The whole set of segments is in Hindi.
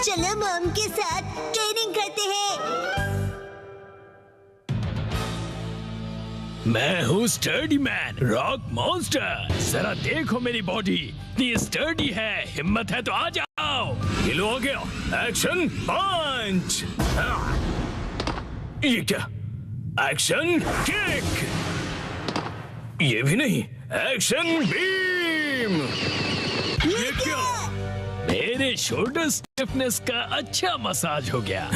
चलो मॉम के साथ ट्रेनिंग करते हैं। मैं हूँ स्टर्डी मैन, रॉक मॉन्स्टर। जरा देखो मेरी बॉडी इतनी स्टर्डी है, हिम्मत है तो आ जाओ। किलो हो गया, एक्शन पंच। ये क्या? Action kick. ये भी नहीं, एक्शन बीम। ये क्या? मेरे शोल्डर स्टिफनेस का अच्छा मसाज हो गया।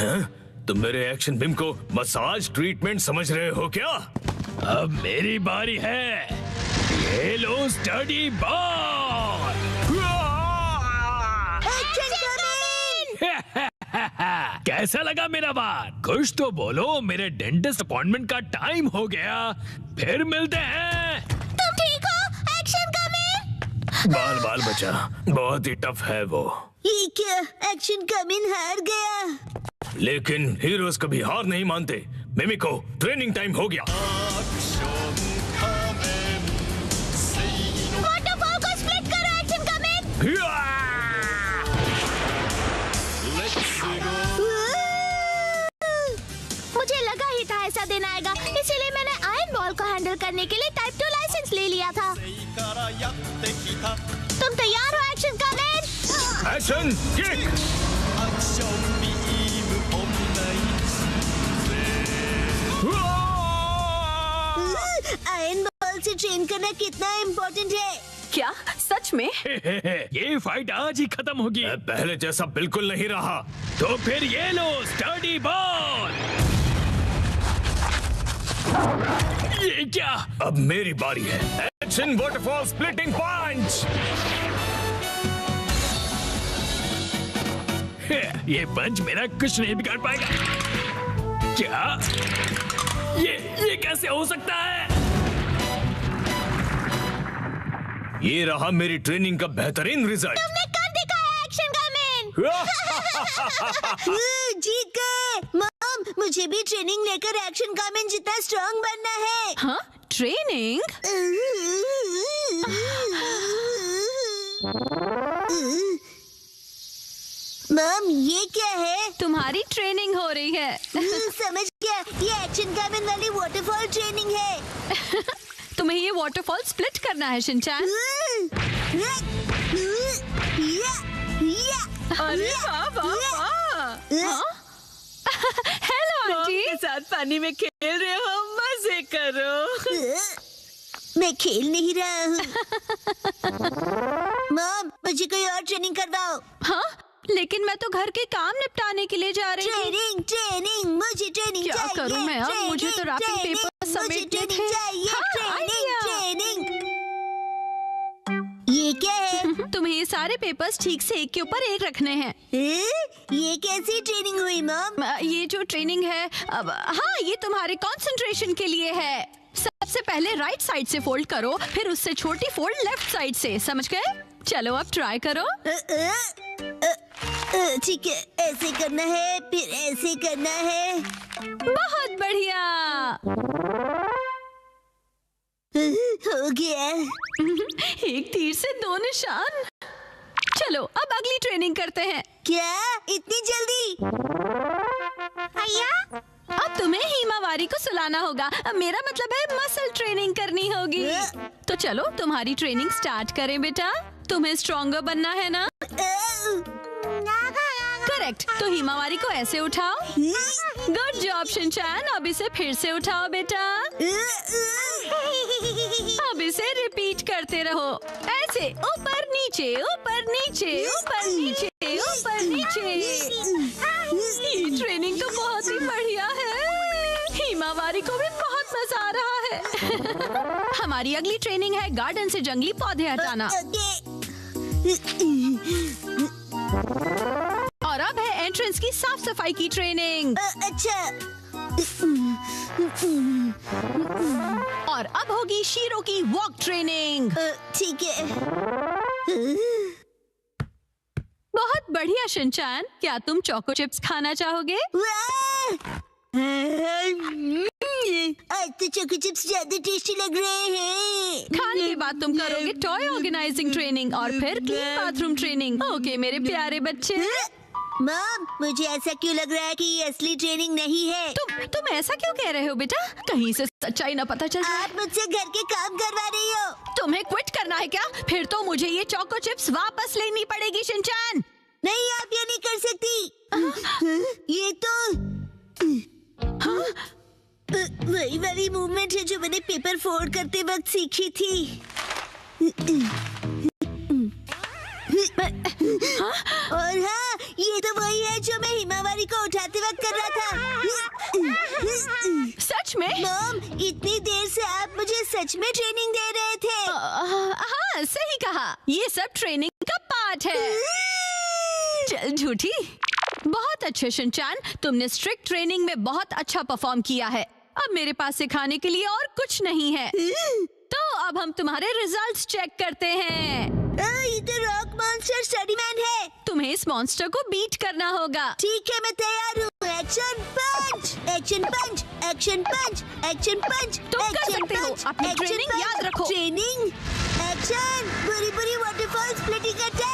तुम मेरे एक्शन बीम को मसाज ट्रीटमेंट समझ रहे हो क्या? अब मेरी बारी है। ये लो स्टडी बॉल। कैसा लगा मेरा बार? कुछ तो बोलो, मेरे डेंटिस्ट अपॉइंटमेंट का टाइम हो गया। फिर मिलते हैं। तुम ठीक हो? Action coming. बाल बाल बचा, बहुत ही टफ है वो। ये क्या? एक्शन कमिंग हार गया। लेकिन हीरोज कभी हार नहीं मानते। मिमिको, ट्रेनिंग टाइम हो गया। वाटरफॉल को स्प्लिट करो, एक्शन कमिंग। मुझे लगा ही था ऐसा दिन आएगा, इसीलिए मैंने आयरन बॉल को हैंडल करने के लिए टाइप 2 लाइसेंस ले लिया था। तुम तैयार हो action coming? Action kick. Iron ball से ट्रेन करना कितना इम्पोर्टेंट है। क्या सच में? ये फाइट आज ही खत्म होगी। पहले जैसा बिल्कुल नहीं रहा। तो फिर ये लो स्टडी बॉल। ये क्या? अब मेरी बारी है। एक्शन वाटरफॉल स्प्लिटिंग पंच। ये पंच मेरा कुछ नहीं बिगाड़ पाएगा। क्या? ये कैसे हो सकता है? ये रहा मेरी ट्रेनिंग का बेहतरीन रिजल्ट। तुमने कर दिखाया एक्शन कमिंग। जीत गए। मॉम, मुझे भी ट्रेनिंग लेकर एक्शन कमिंग जितना स्ट्रांग बनना है। हाँ, ट्रेनिंग? मॉम, ये क्या है? तुम्हारी ट्रेनिंग हो रही है। समझ गया, ये एक्शन कमिंग वाली वाटरफॉल ट्रेनिंग है। तुम्हें ये वाटरफॉल स्प्लिट करना है शिनचैन। अरे वाह वाह वाह! Hello aunty. के साथ पानी में खेल रहे हो, मजे करो। मैं खेल नहीं रहा हूँ। मॉम, मुझे कोई और ट्रेनिंग करवाओ। हाँ, लेकिन मैं तो घर के काम निपटाने के लिए जा रही हूँ। ट्रेनिंग, मुझे ट्रेनिंग क्या चाहिए। करूँ मैं अब? मुझे तो रैपिंग पेपर समेटने थे। हाँ, ट्रेनिंग। ये क्या है? तुम्हें ये सारे पेपर्स ठीक से एक के ऊपर एक रखने हैं। ये कैसी ट्रेनिंग हुई मॉम? ये जो ट्रेनिंग है, अब हाँ, ये तुम्हारे कंसंट्रेशन के लिए है। सबसे पहले राइट साइड से फोल्ड करो, फिर उससे छोटी फोल्ड लेफ्ट साइड से। समझ गए? चलो अब ट्राई करो। ठीक है, ऐसे करना है, फिर ऐसे करना है। बहुत बढ़िया। हो गया। एक तीर से दो निशान। चलो अब अगली ट्रेनिंग करते हैं। क्या इतनी जल्दी? भैया, अब तुम्हें हिमावारी को सुलाना होगा। अब मेरा मतलब है मसल ट्रेनिंग करनी होगी। तो चलो तुम्हारी ट्रेनिंग स्टार्ट करें बेटा। तुम्हें स्ट्रॉन्गर बनना है ना? करेक्ट। तो हिमावारी को ऐसे उठाओ। Good job Shinchan. अब इसे फिर से उठाओ बेटा। अब इसे रिपीट करते रहो, ऐसे ऊपर नीचे ऊपर नीचे ऊपर नीचे ऊपर नीचे। ये ट्रेनिंग तो बहुत ही बढ़िया है। हिमावारी को भी बहुत मजा आ रहा है। हमारी अगली ट्रेनिंग है गार्डन से जंगली पौधे हटाना। और अब है एंट्रेंस की साफ सफाई की ट्रेनिंग। अच्छा। और अब होगी शीरो की वॉक ट्रेनिंग। ठीक है। बहुत बढ़िया शिनचैन। क्या तुम चोको चिप्स खाना चाहोगे? आज तो चोको चिप्स ज्यादा टेस्टी लग रहे हैं। खाने के बाद तुम करोगे टॉय ऑर्गेनाइजिंग ट्रेनिंग और फिर क्लीन बाथरूम ट्रेनिंग। ओके मेरे प्यारे बच्चे। मॉम, मुझे ऐसा क्यों लग रहा है कि ये असली ट्रेनिंग नहीं है? तुम ऐसा क्यों कह रहे हो बेटा? कहीं से सच्चाई ना पता चल जाए। आप मुझसे घर के काम करवा रही हो। तुम्हें क्विट करना है क्या? फिर तो मुझे ये चोको चिप्स वापस लेनी पड़ेगी शिनचैन। नहीं, आप ये नहीं कर सकती। ये तो वही वाली मूवमेंट है जो मैंने पेपर फोल्ड करते वक्त सीखी थी। और हाँ, ये तो वही है जो मैं हिमावारी को उठाते वक्त कर रहा था। सच में? मॉम, इतनी देर से आप मुझे सच में ट्रेनिंग दे रहे थे। हाँ, सही कहा। ये सब ट्रेनिंग का पार्ट है। चल झूठी। बहुत अच्छे शिनचैन, तुमने स्ट्रिक्ट ट्रेनिंग में बहुत अच्छा परफॉर्म किया है। अब मेरे पास सिखाने के लिए और कुछ नहीं है। तो अब हम तुम्हारे रिजल्ट्स चेक करते हैं। ये तो रॉक मॉन्स्टर स्टडी मैन है। तुम्हें इस मॉन्स्टर को बीट करना होगा। ठीक है, मैं तैयार हूँ। एक्शन पंच, एक्शन पंच, एक्शन पंच, एक्शन पंच। तुम कर सकते हो। अपनी ट्रेनिंग याद रखो। ट्रेनिंग, एक्शन, बुरी बुरी वाटरफॉल स्प्लिटिंग अटैक।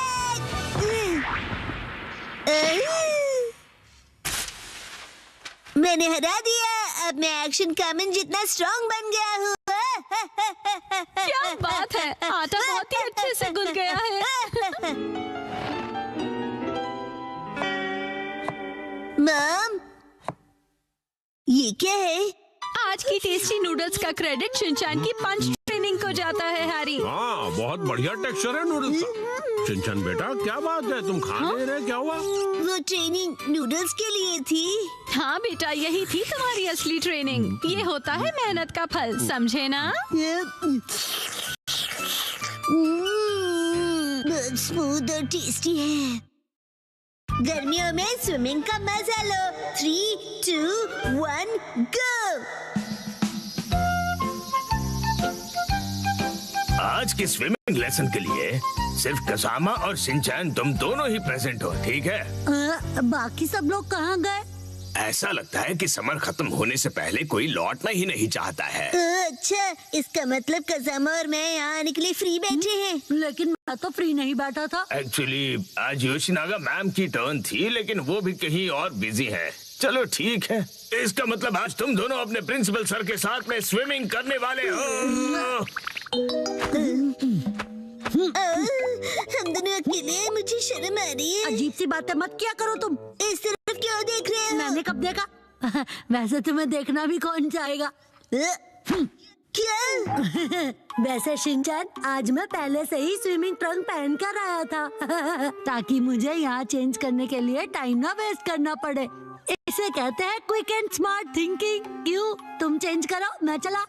मैंने हरा दिया। अब मैं एक्शन कामन जितना स्ट्रॉन्ग बन गया हूँ। क्या बात है, आटा बहुत ही अच्छे से गुल गया है। मॉम, ये क्या है? आज की टेस्टी नूडल्स का क्रेडिट शिनचैन की पंच ट्रेनिंग को जाता है हैरी। हाँ, बहुत बढ़िया टेक्सचर है नूडल्स का। शिनचैन बेटा, क्या बात है, तुम खा नहीं रहे? क्या हुआ? वो ट्रेनिंग नूडल्स के लिए थी। हाँ बेटा, यही थी तुम्हारी असली ट्रेनिंग। ये होता है मेहनत का फल, समझे ना? बहुत स्मूथ और टेस्टी है। गर्मियों में स्विमिंग का मजा लो। 3, 2, 1, गो। आज के स्विमिंग लेसन के लिए सिर्फ कसामा और शिनचैन तुम दोनों ही प्रेजेंट हो, ठीक है? बाकी सब लोग कहाँ गए? ऐसा लगता है कि समर खत्म होने से पहले कोई लौटना ही नहीं चाहता है। अच्छा, इसका मतलब कसामा और मैं यहाँ आने के लिए फ्री बैठे हैं। लेकिन मैं तो फ्री नहीं बैठा था। एक्चुअली आज योशिनागा मैम की टर्न थी, लेकिन वो भी कहीं और बिजी है। चलो ठीक है, इसका मतलब आज तुम दोनों अपने प्रिंसिपल सर के साथ में स्विमिंग करने वाले हो। हम दोनों अकेले हैं, मुझे शर्म आ रही है। अजीब सी बातें मत किया करो तुम। इस तरफ क्यों देख रहे हो? मैंने कब देखा? वैसे तुम्हें देखना भी कौन चाहेगा? क्या? वैसे शिनचैन, आज मैं पहले से ही स्विमिंग ट्रंक पहन कर आया था ताकि मुझे यहाँ चेंज करने के लिए टाइम ना वेस्ट करना पड़े। इसे कहते हैं क्विक एंड स्मार्ट थिंकिंग। क्यों, तुम चेंज करो, मैं चला।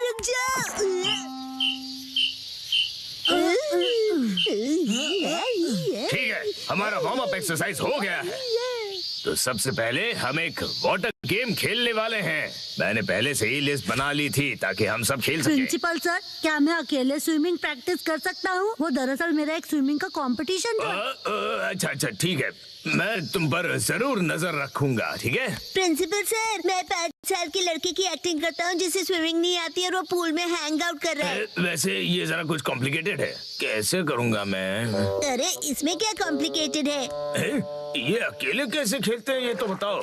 रुक जाओ। ठीक है, हमारा वार्म अप एक्सरसाइज हो गया है, तो सबसे पहले हम एक वाटर गेम खेलने वाले हैं। मैंने पहले से ही लिस्ट बना ली थी ताकि हम सब खेल सकें। प्रिंसिपल सर, क्या मैं अकेले स्विमिंग प्रैक्टिस कर सकता हूँ? वो दरअसल मेरा एक स्विमिंग का कंपटीशन था। अच्छा ठीक है, मैं तुम पर जरूर नजर रखूंगा, ठीक है? प्रिंसिपल सर, मैं 5 साल की लड़की की एक्टिंग करता हूँ जिसे स्विमिंग नहीं आती और वो पूल में हैंग आउट कर रहा है। वैसे ये जरा कुछ कॉम्प्लिकेटेड है, कैसे करूँगा मैं? अरे इसमें क्या कॉम्प्लिकेटेड है? ये अकेले कैसे खेलते हैं, ये तो बताओ।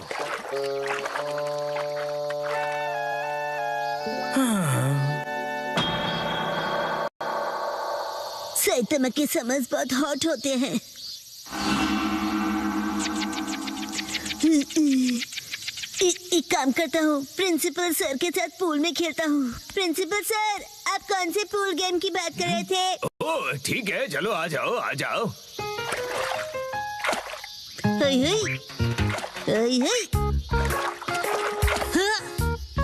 साइतामा के समर्स बहुत हॉट होते हैं। एक काम करता हूँ, प्रिंसिपल सर के साथ पूल में खेलता हूँ। प्रिंसिपल सर, आप कौन से पूल गेम की बात कर रहे थे? ओह ठीक है, चलो आ जाओ आ जाओ।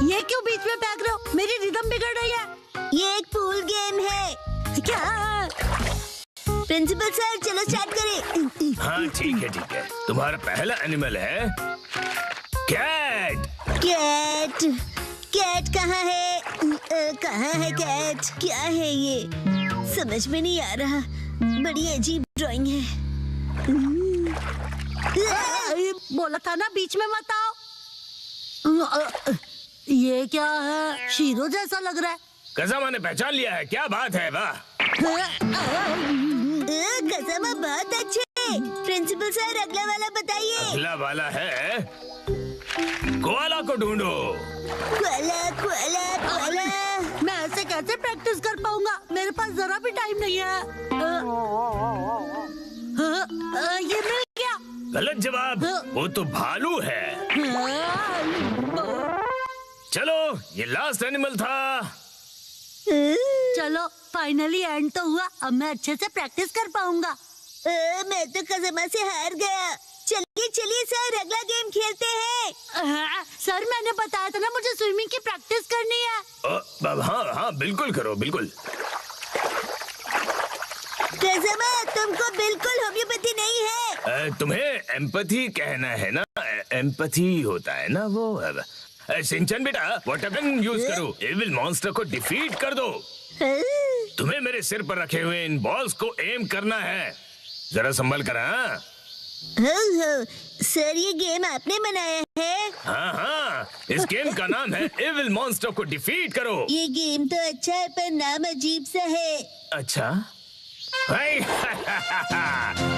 ये क्यों बीच में फेंक रहे हो? मेरी रिदम बिगड़ रही है। ये एक पूल गेम है। क्या? प्रिंसिपल सर, चलो स्टार्ट करें। हाँ ठीक है, तुम्हारा पहला एनिमल है कैट। कैट? कैट कहाँ है? कहाँ है कैट? क्या है ये? समझ में नहीं आ रहा। बड़ी अजीब ड्राइंग है। बोला था ना बीच में मत आओ। ये क्या है? शीरो जैसा लग रहा है। कसामा ने पहचान लिया है, क्या बात है? वाह, कसामा बहुत अच्छे प्रिंसिपल सर अगला वाला बताइए। अगला वाला है कोआला को ढूंढो। Cola Cola Cola. मैं ऐसे कैसे प्रैक्टिस कर पाऊंगा? मेरे पास जरा भी टाइम नहीं है। ये मिल गया। गलत जवाब, वो तो भालू है। चलो, ये लास्ट एनिमल था। चलो फाइनली एंड तो हुआ। अब मैं अच्छे से प्रैक्टिस कर पाऊंगा। मैं तो कज़मा से हार गया। चलिए चलिए सर, अगला गेम खेलते हैं। सर मैंने बताया था ना मुझे स्विमिंग की प्रैक्टिस करनी है। हाँ हाँ बिल्कुल करो, बिल्कुल। कज़मा, तुमको बिल्कुल होम्योपैथी नहीं है। तुम्हें एम्पैथी कहना है ना? एम्पैथी होता है ना वो। शिनचैन बेटा, वाटर गन यूज करो। एविल मॉन्स्टर को डिफीट कर दो। तुम्हें मेरे सिर पर रखे हुए इन बॉल्स को एम करना है। जरा संभल कर। हो, सर ये गेम आपने बनाया है? हाँ हाँ, इस गेम का नाम है एविल मॉन्स्टर को डिफीट करो। ये गेम तो अच्छा है पर नाम अजीब सा है। अच्छा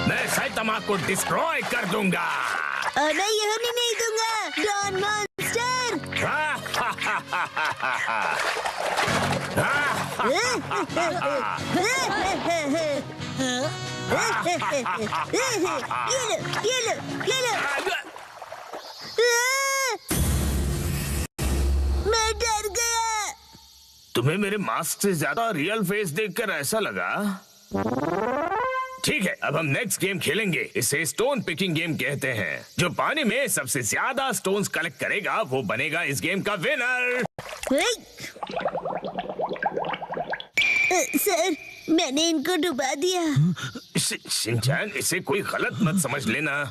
मैं साइतामा को डिस्ट्रॉय कर दूंगा। और मैं ये होने नहीं दूंगा। Don monster. ये लो। मैं डर गया। तुम्हें मेरे मास्क से ज्यादा रियल फेस देखकर ऐसा लगा? ठीक है, अब हम नेक्स्ट गेम खेलेंगे। इसे स्टोन पिकिंग गेम कहते हैं। जो पानी में सबसे ज्यादा स्टोन्स कलेक्ट करेगा वो बनेगा इस गेम का विनर। सर मैंने इनको डुबा दिया। शिनचैन, इसे कोई गलत मत समझ लेना।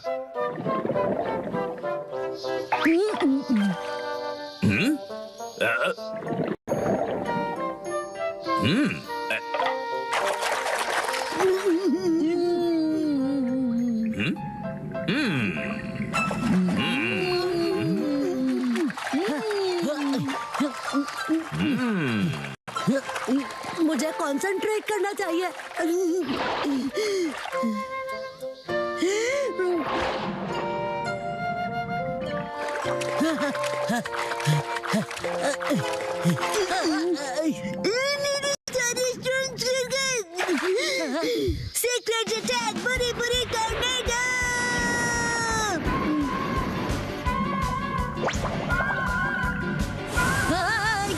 मुझे कंसंट्रेट करना चाहिए। सीक्रेट अटैक, बुरी बुरी टॉर्नेडो।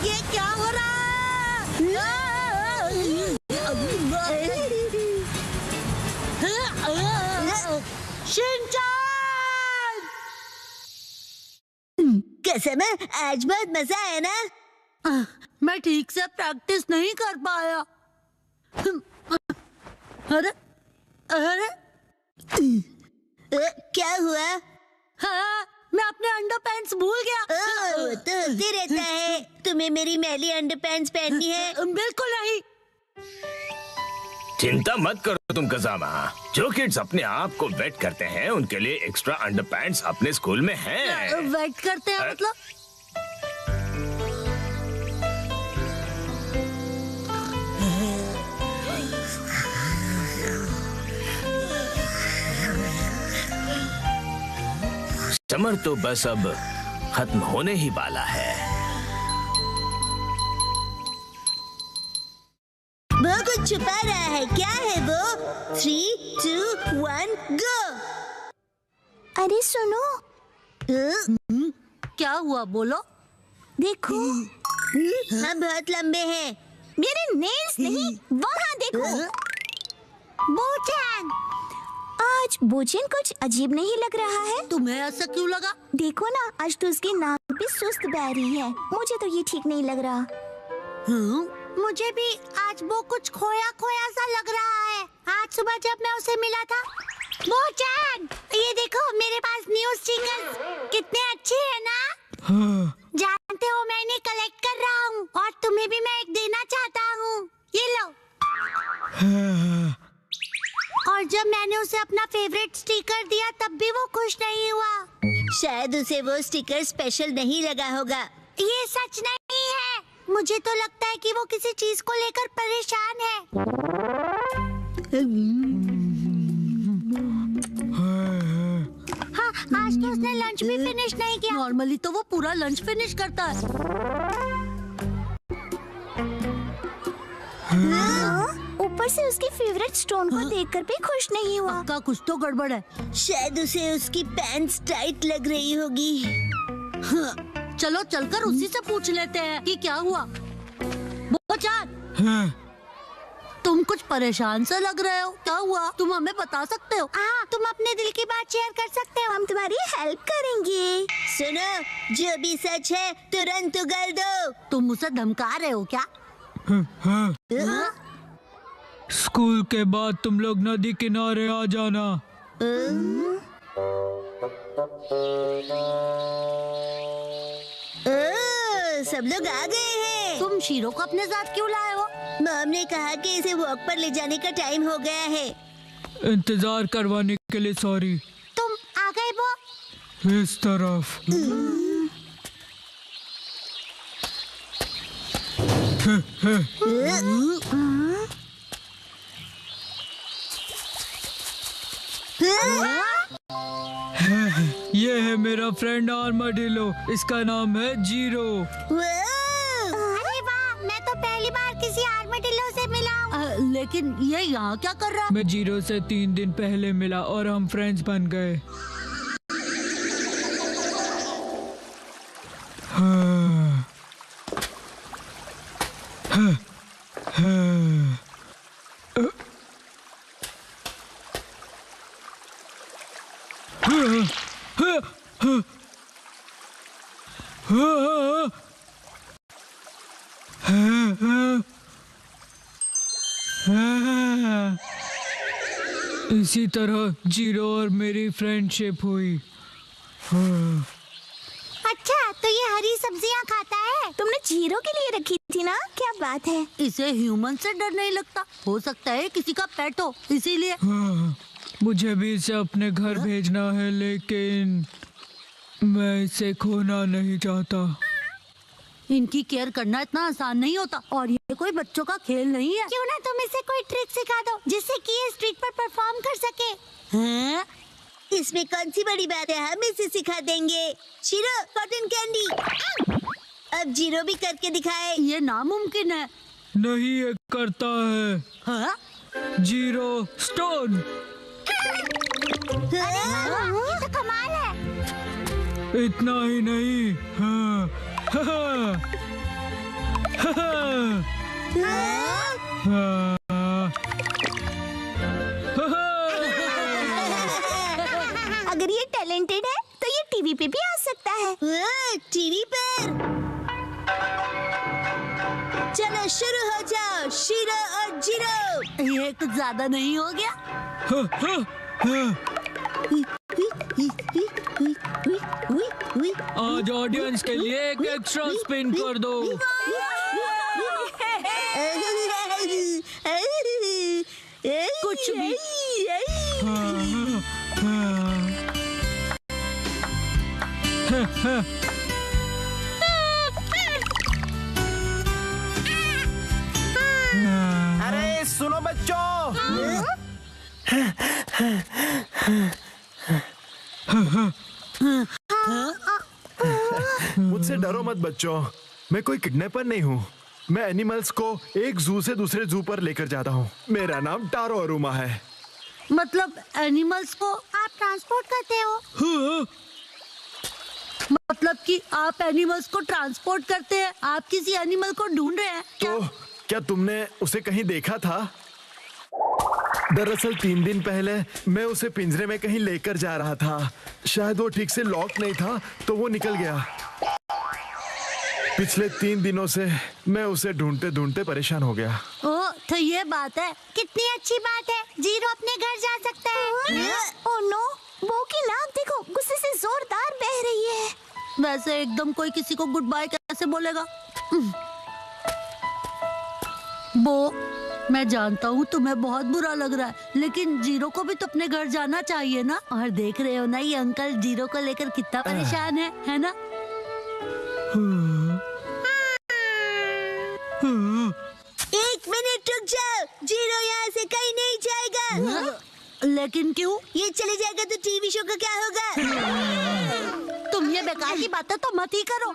ये क्या हो रहा है? शिनचैन! कसम है, आज बहुत मजा आया ना। मैं ठीक से प्रैक्टिस नहीं कर पाया। अरे अरे क्या हुआ? हाँ, मैं अपने अंडरपैंट्स भूल गया। ओह, तो होते रहता है। तुम्हें मेरी मैली अंडरपैंट्स पहननी है? बिल्कुल नहीं। चिंता मत करो तुम कज़ामा। जो किड्स अपने आप को वेट करते हैं उनके लिए एक्स्ट्रा अंडरपैंट्स अपने स्कूल में हैं। वेट करते हैं मतलब? समर तो बस अब खत्म होने ही वाला है। वो कुछ छुपा रहा है। क्या है वो? 3, 2, 1 गो। अरे सुनो, क्या हुआ बोलो? देखो हम बहुत लंबे हैं। मेरे नेल्स नहीं, वहाँ देखो। बोचैन, आज बोचैन कुछ अजीब नहीं लग रहा है। तुम्हें ऐसा क्यों लगा? देखो ना, आज तो उसकी नाक भी सुस्त बह रही है। मुझे तो ये ठीक नहीं लग रहा। मुझे भी आज वो कुछ खोया खोया सा लग रहा है। आज सुबह जब मैं उसे मिला था। बोचैन, ये देखो मेरे पास न्यू स्टिकर्स कितने अच्छे हैं ना? जानते हो मैं इन्हें कलेक्ट कर रहा हूँ और तुम्हें भी मैं एक देना चाहता हूँ। ये लो। और जब मैंने उसे अपना फेवरेट स्टिकर दिया तब भी वो खुश नहीं हुआ। शायद उसे वो स्टिकर स्पेशल नहीं लगा होगा। ये सच नहीं है। मुझे तो लगता है कि वो किसी चीज को लेकर परेशान है। आज तो उसने लंच भी फिनिश नहीं किया। नॉर्मली तो वो पूरा लंच फिनिश करता है। ऊपर से उसकी फेवरेट स्टोन को देखकर भी खुश नहीं हुआ। पक्का कुछ तो गड़बड़ है। शायद उसे उसकी पैंट्स टाइट लग रही होगी। चलो चलकर उसी से पूछ लेते हैं कि क्या हुआ। बोचान, तुम कुछ परेशान से लग रहे हो, क्या हुआ? तुम हमें बता सकते हो? हाँ, तुम अपने दिल की बात शेयर कर सकते हो, हम तुम्हारी हेल्प करेंगे। सुनो, जो भी सच है तुरंत उगल दो। तुम उसे धमका रहे हो क्या? स्कूल के बाद तुम लोग नदी किनारे आ जाना। सब लोग आ गए हैं। तुम शीरो को अपने साथ क्यों लाए हो? मॉम ने कहा कि इसे वॉक पर ले जाने का टाइम हो गया है। इंतजार करवाने के लिए सॉरी। तुम आ गए वो? इस तरफ। ये है मेरा फ्रेंड आर्माडिलो, इसका नाम है जीरो। अरे वाह, मैं तो पहली बार किसी आर्माडिलो से मिला हूँ। लेकिन ये यहाँ क्या कर रहा है? मैं जीरो से 3 दिन पहले मिला और हम फ्रेंड्स बन गए। इसी तरह जीरो और मेरी फ्रेंडशिप हुई। अच्छा, तो ये हरी सब्जियाँ खाता है? तुमने जीरो के लिए रखी थी ना? क्या बात है। इसे ह्यूमन से डर नहीं लगता? हो सकता है किसी का पेट हो, इसीलिए। मुझे भी इसे अपने घर भेजना है, लेकिन मैं इसे खोना नहीं चाहता। इनकी केयर करना इतना आसान नहीं होता, और ये कोई बच्चों का खेल नहीं है। क्यों ना तुम इसे कोई ट्रिक सिखा दो जिससे कि ये स्ट्रीट पर परफॉर्म कर सके। हैं? इसमें कौन सी बड़ी बात है, हम इसे सिखा देंगे। Shero, cotton candy. अब जीरो भी करके दिखाए। ये नामुमकिन है। नहीं, ये करता है। हाँ? Zero stone. ये तो कमाल है। इतना ही नहीं। हाँ। हाँ। अगर ये टैलेंटेड है तो ये टीवी पे भी आ सकता है। टीवी पर। चलो शुरू हो जाओ, शीरो और जीरो। ये कुछ ज्यादा नहीं हो गया? आज ऑडियंस के लिए एक एक्स्ट्रा स्पिन कर दो। कुछ भी। अरे सुनो बच्चों, मुझसे डरो मत बच्चों, मैं कोई किडनैपर नहीं हूँ। मैं एनिमल्स को एक जू से दूसरे जू पर लेकर जाता हूँ। मेरा नाम टारो अरुमा है। मतलब एनिमल्स को आप ट्रांसपोर्ट करते हो? मतलब कि आप एनिमल्स को ट्रांसपोर्ट करते हैं? आप किसी एनिमल को ढूंढ रहे हैं क्या? तो क्या तुमने उसे कहीं देखा था? दरअसल 3 दिन पहले मैं उसे पिंजरे में कहीं लेकर जा रहा था। शायद वो ठीक से लॉक नहीं था तो वो निकल गया। पिछले 3 दिनों से मैं उसे ढूंढते ढूंढते परेशान हो गया। ओह, तो ये बात है। कितनी अच्छी बात है, जीरो अपने घर जा सकता है। ओह नो, बो की नाक देखो, गुस्से से जोरदार बह रही है। वैसे एकदम कोई किसी को गुड बाय कैसे बोलेगा? बो, मैं जानता हूँ तुम्हें बहुत बुरा लग रहा है, लेकिन जीरो को भी तो अपने घर जाना चाहिए ना। और देख रहे हो ना ये अंकल जीरो को लेकर कितना परेशान है ना? एक मिनट रुक जाओ, जीरो यहाँ से कहीं नहीं जाएगा। लेकिन क्यों? ये चले जाएगा तो टीवी शो का क्या होगा? बेकार की बातें तो मत ही करो।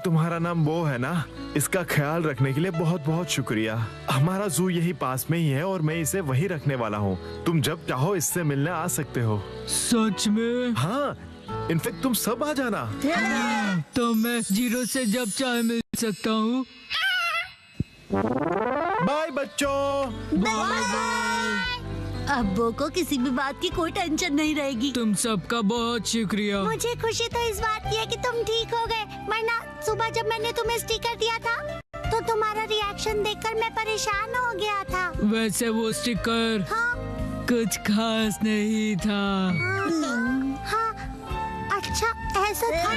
तुम्हारा नाम वो है ना? इसका ख्याल रखने के लिए बहुत बहुत शुक्रिया। हमारा जू यही पास में ही है और मैं इसे वहीं रखने वाला हूँ। तुम जब चाहो इससे मिलने आ सकते हो। सच में? हाँ, इनफेक्ट तुम सब आ जाना। तो मैं जीरो से जब चाहे मिल सकता हूँ। बाय बच्चों। अब वो को किसी भी बात की कोई टेंशन नहीं रहेगी। तुम सबका बहुत शुक्रिया। मुझे खुशी तो इस बात की है कि तुम ठीक हो गए, वरना सुबह जब मैंने तुम्हें स्टिकर दिया था तो तुम्हारा रिएक्शन देखकर मैं परेशान हो गया था। वैसे वो स्टिकर हाँ, कुछ खास नहीं था। हाँ, अच्छा ऐसा था।